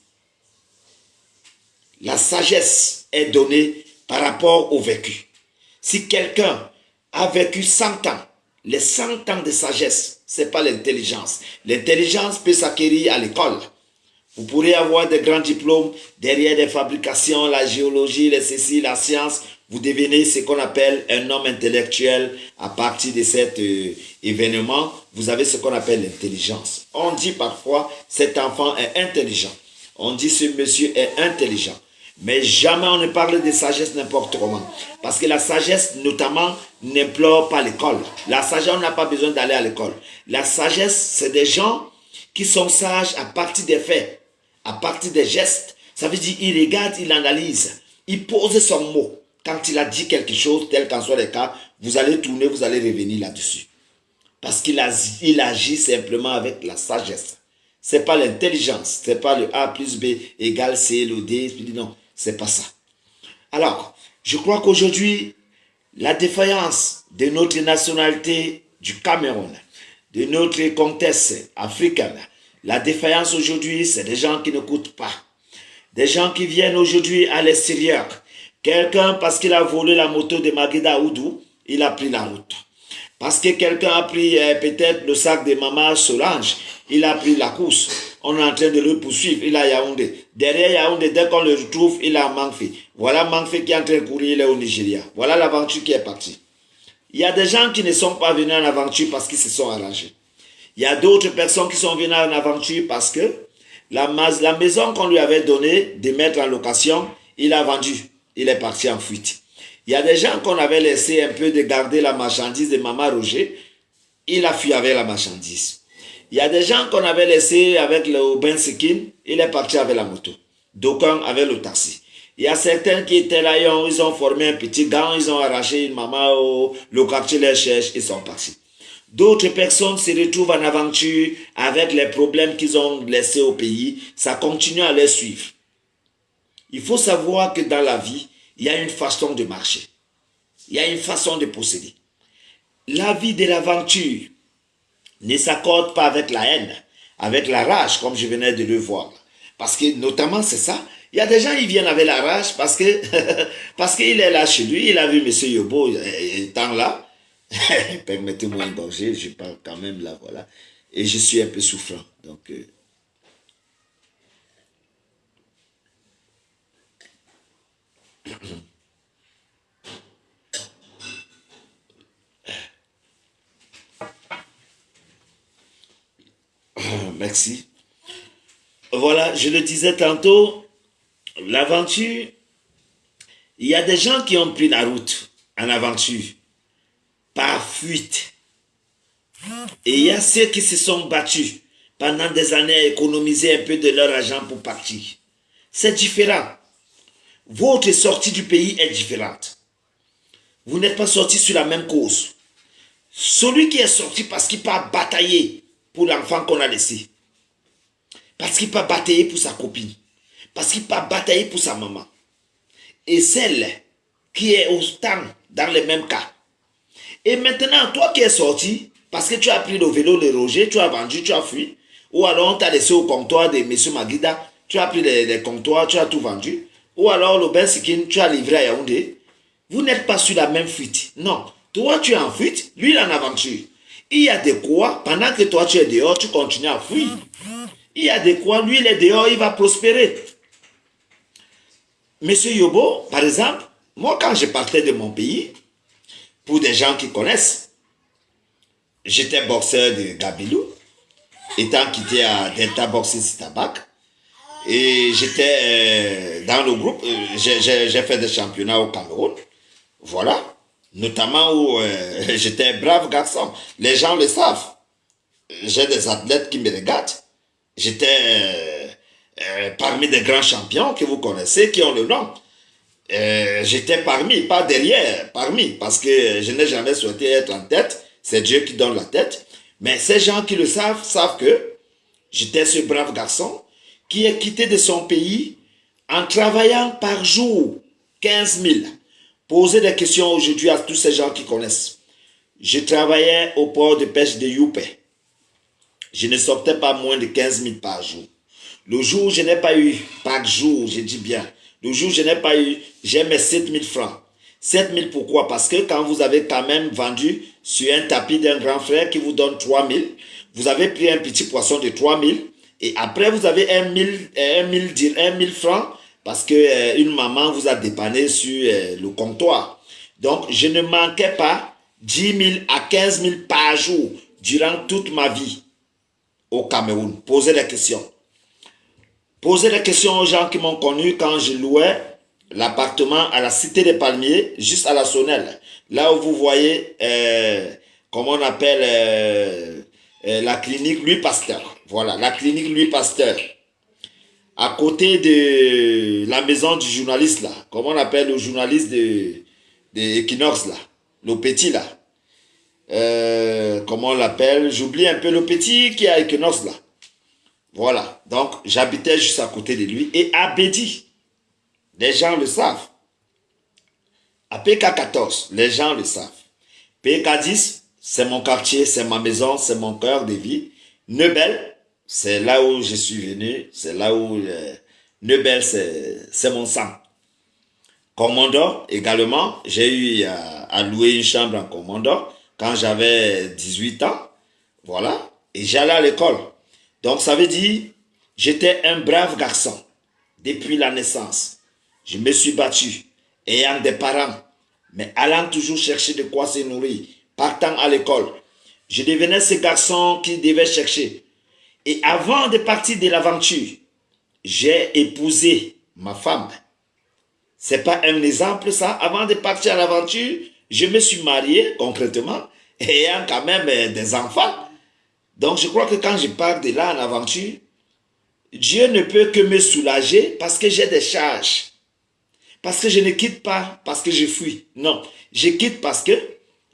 La sagesse est donnée par rapport au vécu. Si quelqu'un a vécu 100 ans, les 100 ans de sagesse, ce n'est pas l'intelligence. L'intelligence peut s'acquérir à l'école. Vous pourrez avoir des grands diplômes derrière des fabrications, la géologie, les ceci, la science. Vous devenez ce qu'on appelle un homme intellectuel à partir de cet événement. Vous avez ce qu'on appelle l'intelligence. On dit parfois, cet enfant est intelligent. On dit, ce monsieur est intelligent. Mais jamais on ne parle de sagesse n'importe comment. Parce que la sagesse, notamment, n'implore pas l'école. La sagesse, on n'a pas besoin d'aller à l'école. La sagesse, c'est des gens qui sont sages à partir des faits, à partir des gestes. Ça veut dire, il regarde, il analyse, il pose son mot. Quand il a dit quelque chose, tel qu'en soit le cas, vous allez tourner, vous allez revenir là-dessus. Parce qu'il agit simplement avec la sagesse. Ce n'est pas l'intelligence, ce n'est pas le A plus B égale C, le D, non, c'est pas ça. Alors, je crois qu'aujourd'hui, la défaillance de notre nationalité du Cameroun, de notre comtesse africaine, la défaillance aujourd'hui, c'est des gens qui n'écoutent pas. Des gens qui viennent aujourd'hui à l'extérieur. Quelqu'un, parce qu'il a volé la moto de Maguida Oudou, il a pris la route. Parce que quelqu'un a pris peut-être le sac de maman Solange, il a pris la course. On est en train de le poursuivre, il a Yaoundé. Derrière Yaoundé, dès qu'on le retrouve, il a Manfé. Voilà Manfé qui est en train de courir, il est au Nigeria. Voilà l'aventure qui est partie. Il y a des gens qui ne sont pas venus en aventure parce qu'ils se sont arrangés. Il y a d'autres personnes qui sont venues en aventure parce que la maison qu'on lui avait donnée de mettre en location, il a vendu. Il est parti en fuite. Il y a des gens qu'on avait laissé un peu de garder la marchandise de Maman Roger. Il a fui avec la marchandise. Il y a des gens qu'on avait laissé avec le Ben Sekin. Il est parti avec la moto. D'aucuns avec le taxi. Il y a certains qui étaient là, ils ont formé un petit gang, ils ont arraché une maman, le quartier les cherche, ils sont partis. D'autres personnes se retrouvent en aventure avec les problèmes qu'ils ont laissés au pays. Ça continue à les suivre. Il faut savoir que dans la vie, il y a une façon de marcher. Il y a une façon de procéder. La vie de l'aventure ne s'accorde pas avec la haine, avec la rage, comme je venais de le voir. Parce que notamment, c'est ça, Il y a des gens, ils viennent avec la rage parce que parce qu'il est là chez lui, il a vu M. Yobo étant là. Permettez-moi une gorgée, je parle quand même là, voilà. Et je suis un peu souffrant. Donc, merci. Voilà, je le disais tantôt, l'aventure, il y a des gens qui ont pris la route en aventure par fuite. Et il y a ceux qui se sont battus pendant des années à économiser un peu de leur argent pour partir. C'est différent. Votre sortie du pays est différente. Vous n'êtes pas sorti sur la même cause. Celui qui est sorti parce qu'il peut batailler pour l'enfant qu'on a laissé. Parce qu'il peut batailler pour sa copine. Parce qu'il peut batailler pour sa maman. Et celle qui est autant dans les mêmes cas. Et maintenant, toi qui es sorti, parce que tu as pris le vélo, le Roger, tu as vendu, tu as fui, ou alors on t'a laissé au comptoir de M. Maguida, tu as pris les comptoirs, tu as tout vendu, ou alors le Ben Sikin, tu as livré à Yaoundé, vous n'êtes pas sur la même fuite. Non, toi tu es en fuite, lui il est en aventure. Il y a de quoi, pendant que toi tu es dehors, tu continues à fuir. Il y a de quoi, lui il est dehors, il va prospérer. Monsieur Yobo, par exemple, moi quand je partais de mon pays, pour des gens qui connaissent, j'étais boxeur de Gabilou, étant quitté à Delta Boxing Tabac. Et j'étais dans le groupe, j'ai fait des championnats au Cameroun. Voilà. Notamment où j'étais un brave garçon. Les gens le savent. J'ai des athlètes qui me regardent. J'étais parmi des grands champions que vous connaissez, qui ont le nom. J'étais parmi, pas derrière, parmi, parce que je n'ai jamais souhaité être en tête. C'est Dieu qui donne la tête. Mais ces gens qui le savent, savent que j'étais ce brave garçon qui est quitté de son pays en travaillant par jour 15 000. Posez des questions aujourd'hui à tous ces gens qui connaissent. Je travaillais au port de pêche de Youpé. Je ne sortais pas moins de 15 000 par jour. Le jour où je n'ai pas eu, par jour, je dis bien, le jour où je n'ai pas eu, j'ai mes 7 000 francs. 7 000 pourquoi? Parce que quand vous avez quand même vendu sur un tapis d'un grand frère qui vous donne 3 000, vous avez pris un petit poisson de 3 000 et après vous avez 1 000 francs parce que une maman vous a dépanné sur le comptoir. Donc je ne manquais pas 10 000 à 15 000 par jour durant toute ma vie au Cameroun. Posez des questions. Posez des questions aux gens qui m'ont connu quand je louais l'appartement à la Cité des Palmiers, juste à la Sonnelle. Là où vous voyez, comment on appelle, la clinique Louis Pasteur. Voilà, la clinique Louis Pasteur. À côté de la maison du journaliste là. Comment on appelle le journaliste de Equinox là. Le petit là. Comment on l'appelle? J'oublie un peu le petit qui est à Equinox là. Voilà, donc j'habitais juste à côté de lui. Et à Bédi, les gens le savent. À PK14, les gens le savent. PK10, c'est mon quartier, c'est ma maison, c'est mon cœur de vie. Neubel, c'est là où je suis venu, c'est là où... Neubel, c'est mon sang. Commandant, également, j'ai eu à louer une chambre en commandant quand j'avais 18 ans. Voilà, et j'allais à l'école. Donc ça veut dire, j'étais un brave garçon depuis la naissance. Je me suis battu, ayant des parents, mais allant toujours chercher de quoi se nourrir, partant à l'école. Je devenais ce garçon qui devait chercher. Et avant de partir de l'aventure, j'ai épousé ma femme. C'est pas un exemple ça? Avant de partir à l'aventure, je me suis marié concrètement, ayant quand même des enfants. Donc je crois que quand je pars de là en aventure, Dieu ne peut que me soulager parce que j'ai des charges. Parce que je ne quitte pas parce que je fuis. Non, je quitte parce que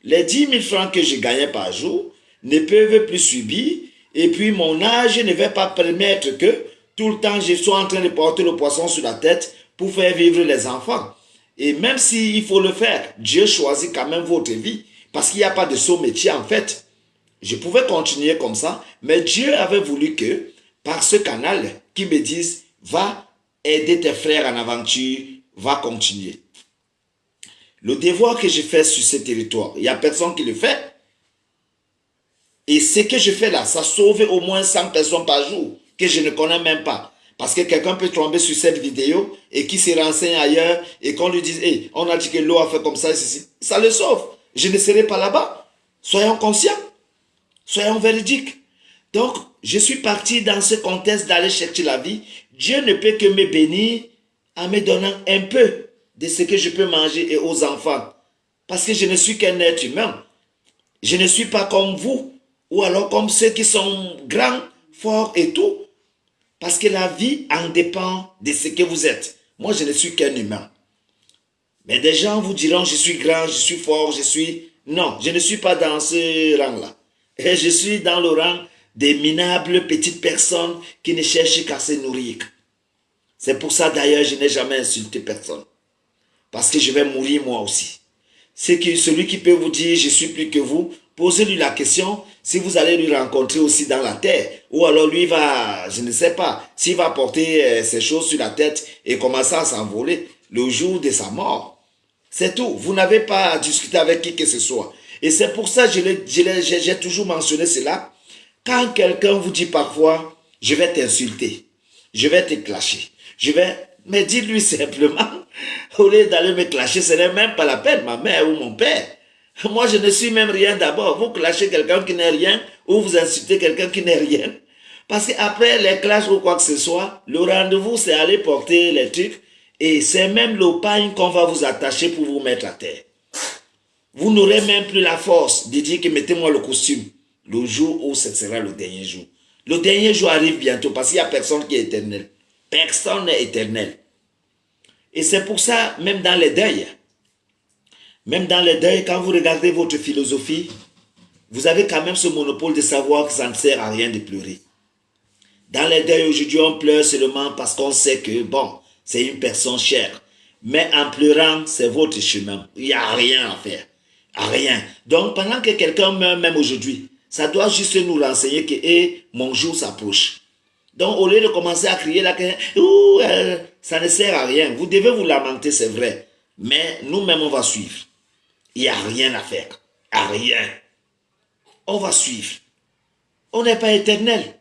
les 10 000 francs que je gagnais par jour ne peuvent plus subir. Et puis mon âge ne va pas permettre que tout le temps je sois en train de porter le poisson sur la tête pour faire vivre les enfants. Et même s'il faut le faire, Dieu choisit quand même votre vie. Parce qu'il n'y a pas de saut métier en fait. Je pouvais continuer comme ça, mais Dieu avait voulu que, par ce canal, qui me dise, va aider tes frères en aventure va continuer. Le devoir que je fais sur ce territoire, il n'y a personne qui le fait. Et ce que je fais là, ça sauve au moins 100 personnes par jour que je ne connais même pas. Parce que quelqu'un peut tomber sur cette vidéo et qui se renseigne ailleurs et qu'on lui dise, hey, on a dit que l'eau a fait comme ça, ça le sauve. Je ne serai pas là-bas. Soyons conscients. Soyons véridiques. Donc, je suis parti dans ce contexte d'aller chercher la vie. Dieu ne peut que me bénir en me donnant un peu de ce que je peux manger et aux enfants. Parce que je ne suis qu'un être humain. Je ne suis pas comme vous. Ou alors comme ceux qui sont grands, forts et tout. Parce que la vie en dépend de ce que vous êtes. Moi, je ne suis qu'un humain. Mais des gens vous diront, je suis grand, je suis fort, je suis... Non, je ne suis pas dans ce rang-là. Et je suis dans le rang des minables petites personnes qui ne cherchent qu'à se nourrir. C'est pour ça d'ailleurs, je n'ai jamais insulté personne. Parce que je vais mourir moi aussi. C'est que celui qui peut vous dire, je suis plus que vous, posez-lui la question, si vous allez lui rencontrer aussi dans la terre, ou alors lui va, je ne sais pas, s'il va porter ses choses sur la tête et commencer à s'envoler le jour de sa mort. C'est tout. Vous n'avez pas à discuter avec qui que ce soit. Et c'est pour ça que j'ai toujours mentionné cela. Quand quelqu'un vous dit parfois, je vais t'insulter, je vais te clasher, mais dites-lui simplement, au lieu d'aller me clasher, ce n'est même pas la peine, ma mère ou mon père. Moi, je ne suis même rien d'abord. Vous clashez quelqu'un qui n'est rien ou vous insultez quelqu'un qui n'est rien. Parce qu'après les clashs ou quoi que ce soit, le rendez-vous, c'est aller porter les trucs et c'est même le pain qu'on va vous attacher pour vous mettre à terre. Vous n'aurez même plus la force de dire que mettez-moi le costume le jour où ce sera le dernier jour. Le dernier jour arrive bientôt parce qu'il n'y a personne qui est éternel. Personne n'est éternel. Et c'est pour ça, même dans les deuils, quand vous regardez votre philosophie, vous avez quand même ce monopole de savoir que ça ne sert à rien de pleurer. Dans les deuils, aujourd'hui, on pleure seulement parce qu'on sait que, bon, c'est une personne chère. Mais en pleurant, c'est votre chemin. Il n'y a rien à faire. Rien. Donc, pendant que quelqu'un meurt même aujourd'hui, ça doit juste nous renseigner que mon jour s'approche. Donc, au lieu de commencer à crier là, ça ne sert à rien. Vous devez vous lamenter, c'est vrai. Mais nous-mêmes, on va suivre. Il n'y a rien à faire. À rien. On va suivre. On n'est pas éternel.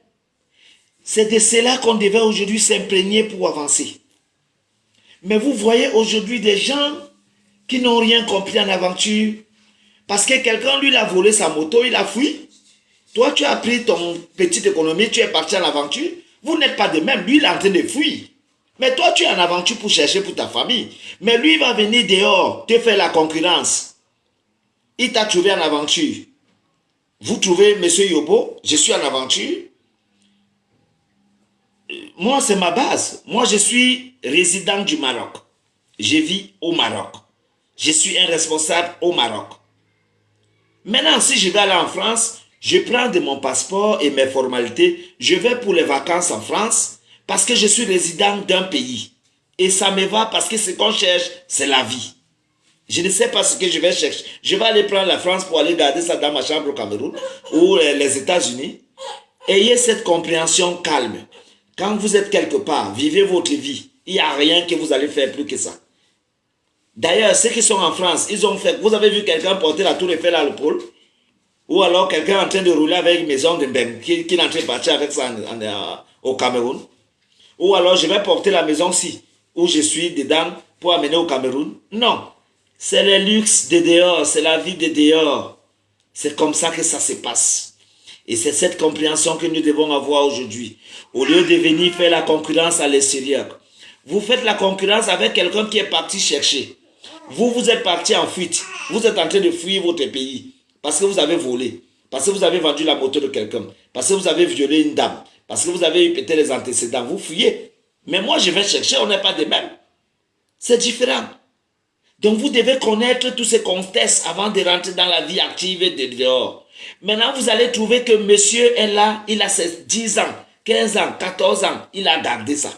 C'est de cela qu'on devait aujourd'hui s'imprégner pour avancer. Mais vous voyez aujourd'hui des gens qui n'ont rien compris en aventure. Parce que quelqu'un, lui, il a volé sa moto, il a fui. Toi, tu as pris ton petite économie, tu es parti en aventure. Vous n'êtes pas de même. Lui, il est en train de fuir. Mais toi, tu es en aventure pour chercher pour ta famille. Mais lui, il va venir dehors, te faire la concurrence. Il t'a trouvé en aventure. Vous trouvez M. Yobo, je suis en aventure. Moi, c'est ma base. Moi, je suis résident du Maroc. Je vis au Maroc. Je suis un responsable au Maroc. Maintenant, si je vais aller en France, je prends de mon passeport et mes formalités. Je vais pour les vacances en France parce que je suis résident d'un pays. Et ça me va parce que ce qu'on cherche, c'est la vie. Je ne sais pas ce que je vais chercher. Je vais aller prendre la France pour aller garder ça dans ma chambre au Cameroun ou les États-Unis. Ayez cette compréhension calme. Quand vous êtes quelque part, vivez votre vie. Il n'y a rien que vous allez faire plus que ça. D'ailleurs, ceux qui sont en France, ils ont fait... Vous avez vu quelqu'un porter la tour Eiffel à l'épaule? Ou alors quelqu'un en train de rouler avec une maison de bain, qui est en train de partir avec ça au Cameroun? Ou alors je vais porter la maison-ci, où je suis dedans, pour amener au Cameroun? Non. C'est le luxe de dehors, c'est la vie de dehors. C'est comme ça que ça se passe. Et c'est cette compréhension que nous devons avoir aujourd'hui. Au lieu de venir faire la concurrence à l'extérieur, vous faites la concurrence avec quelqu'un qui est parti chercher. Vous êtes parti en fuite. Vous êtes en train de fuir votre pays. Parce que vous avez volé. Parce que vous avez vendu la moto de quelqu'un. Parce que vous avez violé une dame. Parce que vous avez eu peut-être les antécédents. Vous fuyez. Mais moi, je vais chercher. On n'est pas des mêmes. C'est différent. Donc, vous devez connaître tous ces contextes avant de rentrer dans la vie active de dehors. Maintenant, vous allez trouver que monsieur est là. Il a ses 10 ans, 15 ans, 14 ans. Il a gardé ça.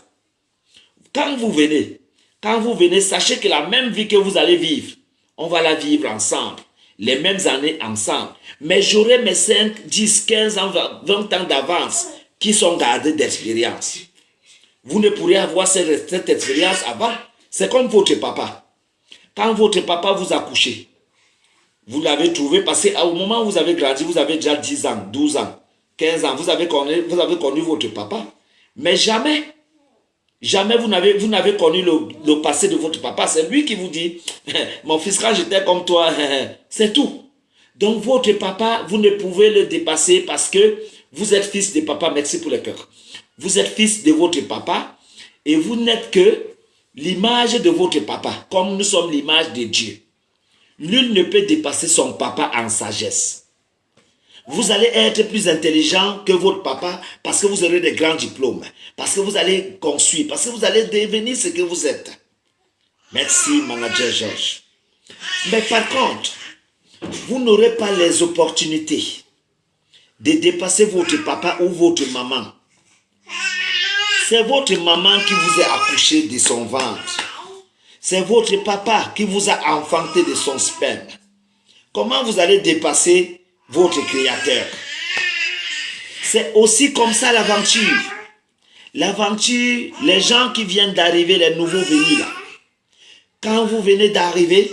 Quand vous venez, sachez que la même vie que vous allez vivre, on va la vivre ensemble. Les mêmes années ensemble. Mais j'aurai mes 5, 10, 15 ans, 20 ans d'avance qui sont gardés d'expérience. Vous ne pourrez avoir cette expérience avant. C'est comme votre papa. Quand votre papa vous a couché, vous l'avez trouvé parce qu'au moment où vous avez grandi, vous avez déjà 10 ans, 12 ans, 15 ans, vous avez connu votre papa. Mais jamais vous n'avez connu le passé de votre papa. C'est lui qui vous dit, mon fils, quand j'étais comme toi, c'est tout. Donc votre papa, vous ne pouvez le dépasser parce que vous êtes fils de papa. Merci pour le cœur. Vous êtes fils de votre papa et vous n'êtes que l'image de votre papa, comme nous sommes l'image de Dieu. Nul ne peut dépasser son papa en sagesse. Vous allez être plus intelligent que votre papa parce que vous aurez des grands diplômes, parce que vous allez construire, parce que vous allez devenir ce que vous êtes. Merci, manager Georges. Mais par contre, vous n'aurez pas les opportunités de dépasser votre papa ou votre maman. C'est votre maman qui vous a accouché de son ventre. C'est votre papa qui vous a enfanté de son sperme. Comment vous allez dépasser votre créateur? C'est aussi comme ça l'aventure. L'aventure, les gens qui viennent d'arriver, les nouveaux venus là. Quand vous venez d'arriver,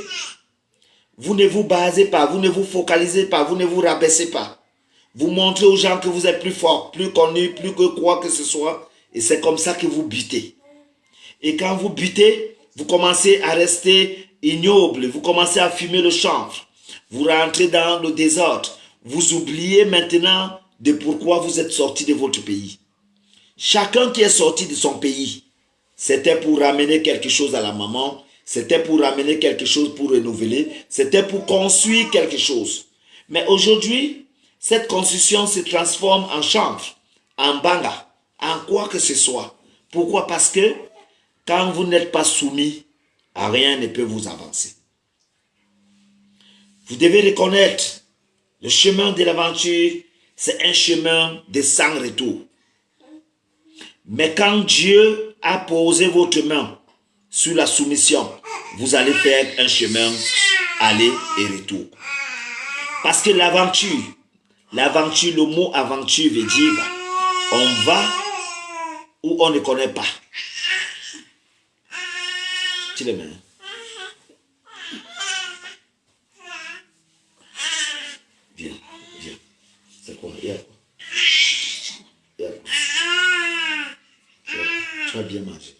vous ne vous basez pas, vous ne vous focalisez pas, vous ne vous rabaissez pas. Vous montrez aux gens que vous êtes plus fort, plus connu, plus que quoi que ce soit. Et c'est comme ça que vous butez. Et quand vous butez, vous commencez à rester ignoble, vous commencez à fumer le chanvre. Vous rentrez dans le désordre. Vous oubliez maintenant de pourquoi vous êtes sorti de votre pays. Chacun qui est sorti de son pays, c'était pour ramener quelque chose à la maman, c'était pour ramener quelque chose pour renouveler, c'était pour construire quelque chose. Mais aujourd'hui, cette construction se transforme en chanvre, en banga, en quoi que ce soit. Pourquoi? Parce que quand vous n'êtes pas soumis, rien ne peut vous avancer. Vous devez reconnaître le chemin de l'aventure, c'est un chemin de sans retour. Mais quand Dieu a posé votre main sur la soumission, vous allez faire un chemin aller et retour. Parce que l'aventure, le mot aventure veut dire on va où on ne connaît pas. Tu les mets. Viens. C'est quoi? Il y a quoi? Tu as bien mangé.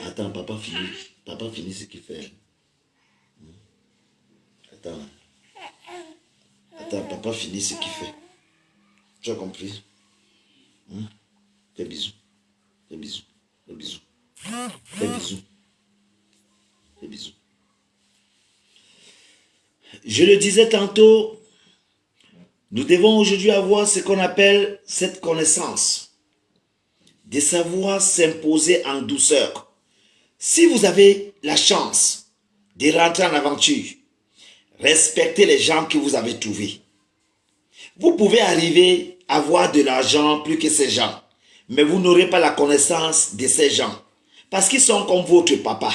Attends, papa finit ce qu'il fait. Attends, papa finit ce qu'il fait. Tu as compris? Fais bisous. Fais bisous. Fais bisous. Fais bisous. Fais bisous. Je le disais tantôt, nous devons aujourd'hui avoir ce qu'on appelle cette connaissance, de savoir s'imposer en douceur. Si vous avez la chance de rentrer en aventure, respectez les gens que vous avez trouvés. Vous pouvez arriver à avoir de l'argent plus que ces gens, mais vous n'aurez pas la connaissance de ces gens, parce qu'ils sont comme votre papa.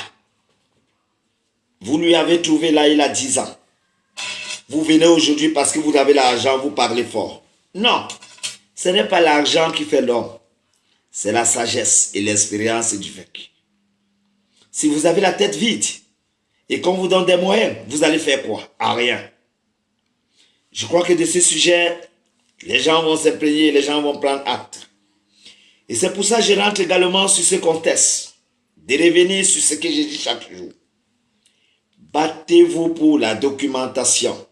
Vous lui avez trouvé là, il a 10 ans. Vous venez aujourd'hui parce que vous avez l'argent, vous parlez fort. Non, ce n'est pas l'argent qui fait l'homme. C'est la sagesse et l'expérience du vécu. Si vous avez la tête vide et qu'on vous donne des moyens, vous allez faire quoi? À rien. Je crois que de ce sujet, les gens vont s'imprégner, les gens vont prendre acte. Et c'est pour ça que je rentre également sur ce contexte, de revenir sur ce que j'ai dit chaque jour. Battez-vous pour la documentation.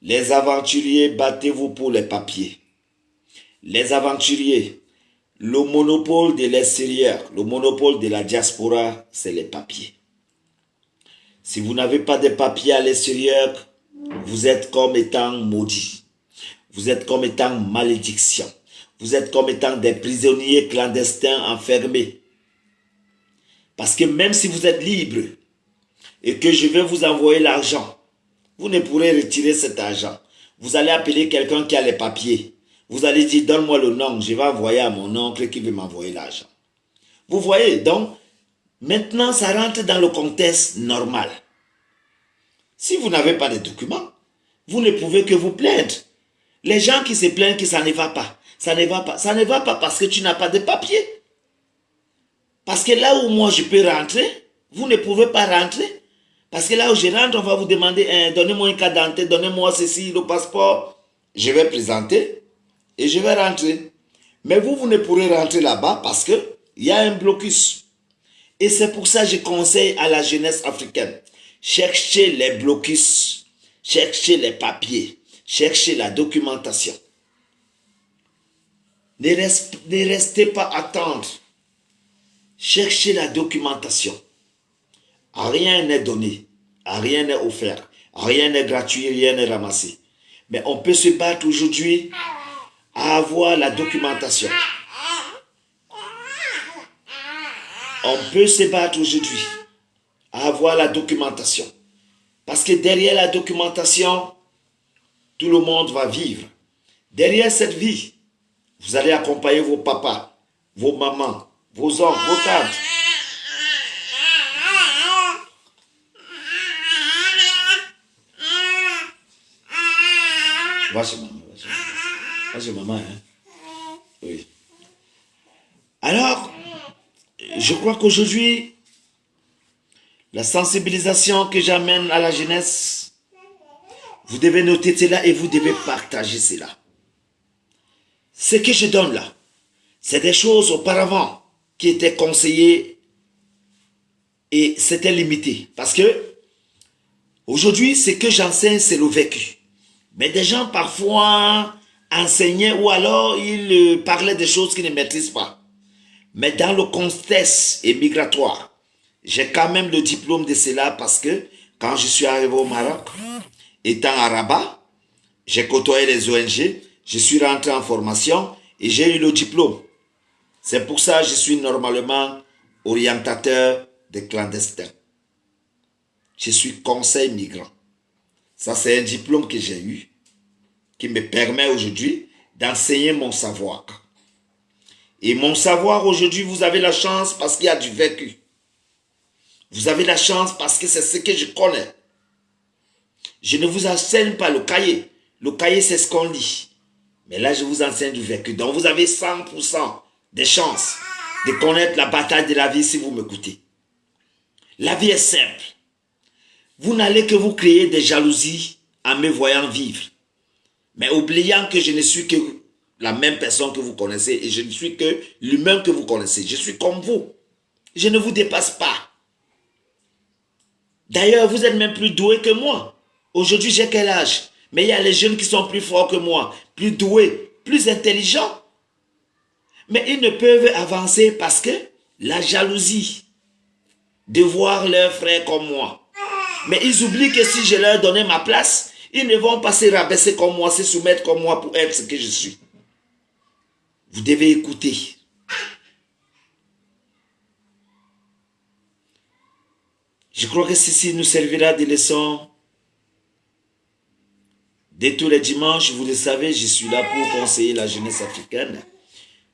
Les aventuriers, battez-vous pour les papiers. Les aventuriers, le monopole de l'extérieur, le monopole de la diaspora, c'est les papiers. Si vous n'avez pas de papiers à l'extérieur, vous êtes comme étant maudit. Vous êtes comme étant malédiction. Vous êtes comme étant des prisonniers clandestins enfermés. Parce que même si vous êtes libre et que je vais vous envoyer l'argent, vous ne pourrez retirer cet argent. Vous allez appeler quelqu'un qui a les papiers. Vous allez dire, donne-moi le nom, je vais envoyer à mon oncle qui veut m'envoyer l'argent. Vous voyez, donc, maintenant, ça rentre dans le contexte normal. Si vous n'avez pas de documents, vous ne pouvez que vous plaindre. Les gens qui se plaignent que ça ne va pas, ça ne va pas, ça ne va pas parce que tu n'as pas de papier. Parce que là où moi je peux rentrer, vous ne pouvez pas rentrer. Parce que là où je rentre, on va vous demander, donnez-moi une carte d'identité, donnez-moi ceci, le passeport. Je vais présenter et je vais rentrer. Mais vous, vous ne pourrez rentrer là-bas parce qu'il y a un blocus. Et c'est pour ça que je conseille à la jeunesse africaine, cherchez les blocus, cherchez les papiers, cherchez la documentation. Ne restez pas à attendre. Cherchez la documentation. Rien n'est donné, rien n'est offert, rien n'est gratuit, rien n'est ramassé. Mais on peut se battre aujourd'hui à avoir la documentation. On peut se battre aujourd'hui à avoir la documentation. Parce que derrière la documentation, tout le monde va vivre. Derrière cette vie, vous allez accompagner vos papas, vos mamans, vos oncles, vos tantes. Va chez maman, va chez maman, hein? Oui. Alors, je crois qu'aujourd'hui, la sensibilisation que j'amène à la jeunesse, vous devez noter cela et vous devez partager cela. Ce que je donne là, c'est des choses auparavant qui étaient conseillées et c'était limité. Parce que aujourd'hui, ce que j'enseigne, c'est le vécu. Mais des gens parfois enseignaient ou alors ils parlaient des choses qu'ils ne maîtrisent pas. Mais dans le contexte migratoire, j'ai quand même le diplôme de cela parce que quand je suis arrivé au Maroc, étant à Rabat, j'ai côtoyé les ONG, je suis rentré en formation et j'ai eu le diplôme. C'est pour ça que je suis normalement orientateur des clandestins. Je suis conseil migrant. Ça, c'est un diplôme que j'ai eu qui me permet aujourd'hui d'enseigner mon savoir. Et mon savoir aujourd'hui, vous avez la chance parce qu'il y a du vécu. Vous avez la chance parce que c'est ce que je connais. Je ne vous enseigne pas le cahier. Le cahier, c'est ce qu'on lit. Mais là, je vous enseigne du vécu. Donc, vous avez 100% de chances de connaître la bataille de la vie si vous m'écoutez. La vie est simple. Vous n'allez que vous créer des jalousies en me voyant vivre. Mais oubliant que je ne suis que la même personne que vous connaissez et je ne suis que l'humain que vous connaissez. Je suis comme vous. Je ne vous dépasse pas. D'ailleurs, vous êtes même plus doué que moi. Aujourd'hui, j'ai quel âge? Mais il y a les jeunes qui sont plus forts que moi, plus doués, plus intelligents. Mais ils ne peuvent avancer parce que la jalousie de voir leurs frères comme moi. Mais ils oublient que si je leur donnais ma place, ils ne vont pas se rabaisser comme moi, se soumettre comme moi pour être ce que je suis. Vous devez écouter. Je crois que ceci nous servira de leçon. Dès tous les dimanches, vous le savez, je suis là pour conseiller la jeunesse africaine.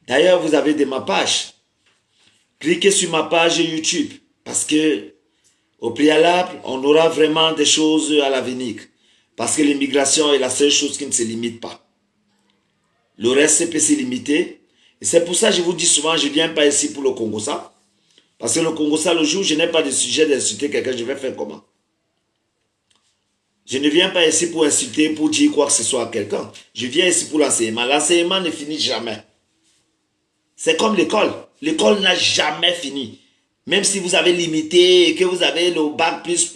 D'ailleurs, vous avez de ma page. Cliquez sur ma page YouTube parce que au préalable, on aura vraiment des choses à l'avenir. Parce que l'immigration est la seule chose qui ne se limite pas. Le reste peut se limiter. Et c'est pour ça que je vous dis souvent, je ne viens pas ici pour le Congo-Ça. Parce que le Congo-Ça, le jour où je n'ai pas de sujet d'insulter quelqu'un, je vais faire comment? Je ne viens pas ici pour insulter, pour dire quoi que ce soit à quelqu'un. Je viens ici pour l'enseignement. L'enseignement ne finit jamais. C'est comme l'école. L'école n'a jamais fini. Même si vous avez limité et que vous avez le bac plus,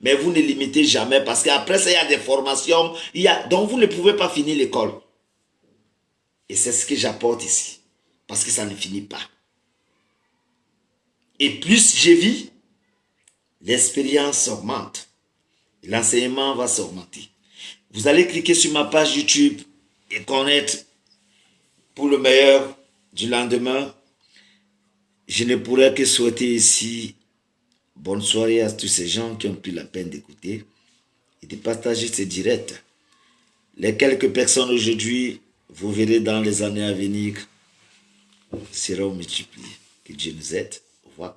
mais vous ne limitez jamais parce qu'après ça, il y a des formations. Donc vous ne pouvez pas finir l'école. Et c'est ce que j'apporte ici. Parce que ça ne finit pas. Et plus je vis, l'expérience augmente. L'enseignement va s'augmenter. Vous allez cliquer sur ma page YouTube et connaître pour le meilleur du lendemain. Je ne pourrais que souhaiter ici bonne soirée à tous ces gens qui ont pris la peine d'écouter et de partager ces directs. Les quelques personnes aujourd'hui, vous verrez dans les années à venir, seront multipliées. Que Dieu nous aide. Au revoir.